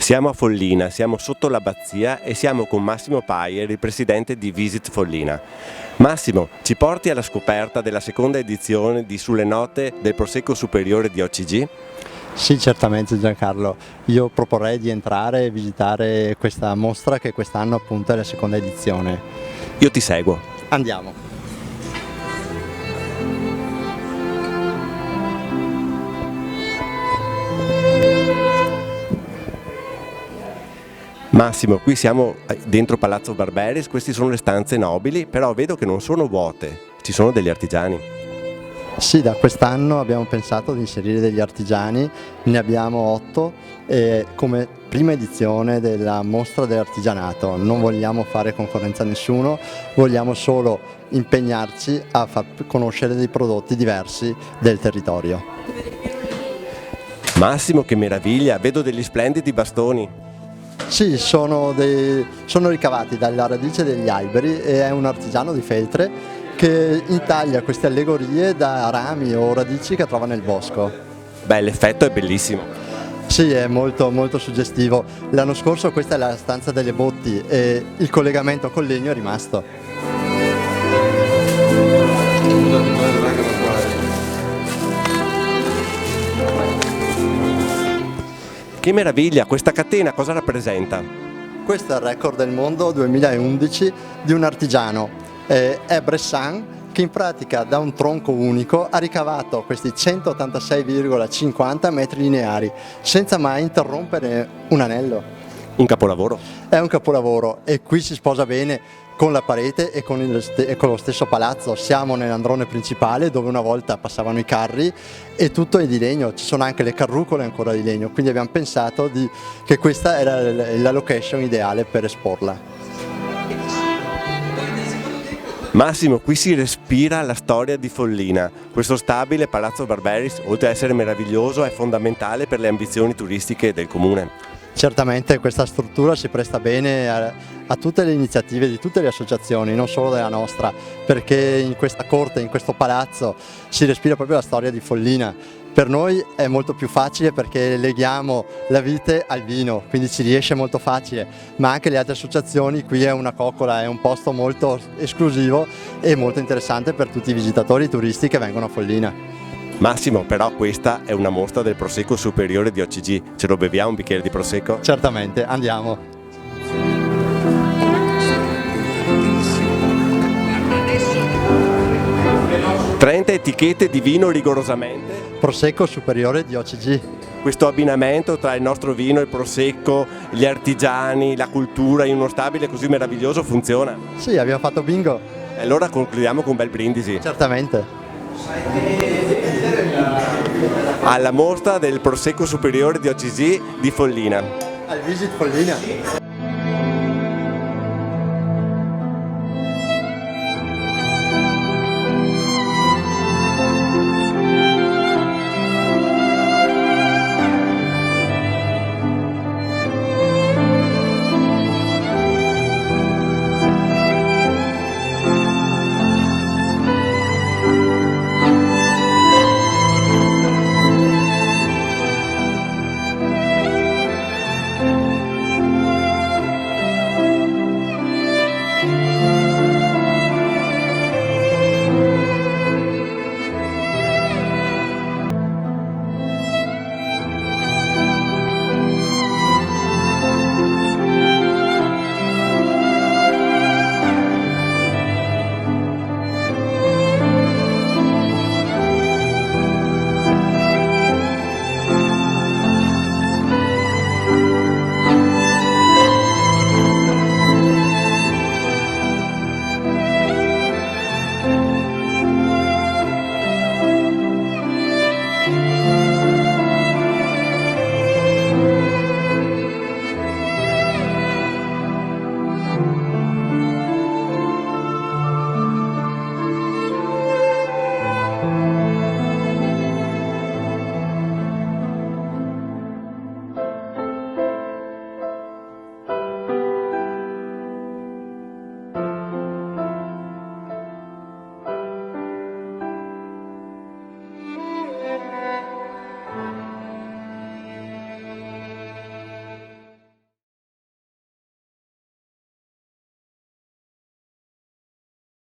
Siamo a Follina, siamo sotto l'abbazia e siamo con Massimo Paier, il presidente di Visit Follina. Massimo, ci porti alla scoperta della seconda edizione di Sulle note del Prosecco Superiore di OCG? Sì, certamente Giancarlo. Io proporrei di entrare e visitare questa mostra che quest'anno appunto è la seconda edizione. Io ti seguo. Andiamo. Massimo, qui siamo dentro Palazzo Barberis, queste sono le stanze nobili, però vedo che non sono vuote, ci sono degli artigiani. Sì, da quest'anno abbiamo pensato di inserire degli artigiani, ne abbiamo 8 come prima edizione della mostra dell'artigianato. Non vogliamo fare concorrenza a nessuno, vogliamo solo impegnarci a far conoscere dei prodotti diversi del territorio. Massimo, che meraviglia, vedo degli splendidi bastoni. Sì, sono ricavati dalla radice degli alberi e è un artigiano di Feltre che intaglia queste allegorie da rami o radici che trova nel bosco. Beh, l'effetto è bellissimo. Sì, è molto, molto suggestivo. L'anno scorso questa è la stanza delle botti e il collegamento col legno è rimasto. Che meraviglia, questa catena cosa rappresenta? Questo è il record del mondo 2011 di un artigiano, è Bressan, che in pratica da un tronco unico ha ricavato questi 186,50 metri lineari senza mai interrompere un anello. Un capolavoro. È un capolavoro e qui si sposa bene con la parete e con lo stesso palazzo. Siamo nell'androne principale dove una volta passavano i carri e tutto è di legno, ci sono anche le carrucole ancora di legno, quindi abbiamo pensato che questa era la location ideale per esporla. Massimo, qui si respira la storia di Follina. Questo stabile Palazzo Barberis, oltre ad essere meraviglioso, è fondamentale per le ambizioni turistiche del comune. Certamente questa struttura si presta bene a tutte le iniziative di tutte le associazioni, non solo della nostra, perché in questa corte, in questo palazzo, si respira proprio la storia di Follina. Per noi è molto più facile perché leghiamo la vite al vino, quindi ci riesce molto facile, ma anche le altre associazioni, qui è una coccola, è un posto molto esclusivo e molto interessante per tutti i visitatori e i turisti che vengono a Follina. Massimo, però questa è una mostra del Prosecco Superiore di OCG, ce lo beviamo un bicchiere di Prosecco? Certamente, andiamo. Adesso 30 etichette di vino rigorosamente. Prosecco Superiore di OCG. Questo abbinamento tra il nostro vino, il Prosecco, gli artigiani, la cultura in uno stabile così meraviglioso funziona? Sì, abbiamo fatto bingo. E allora concludiamo con un bel brindisi. Certamente. Alla mostra del Prosecco Superiore di OCG di Follina. Al Visit Follina.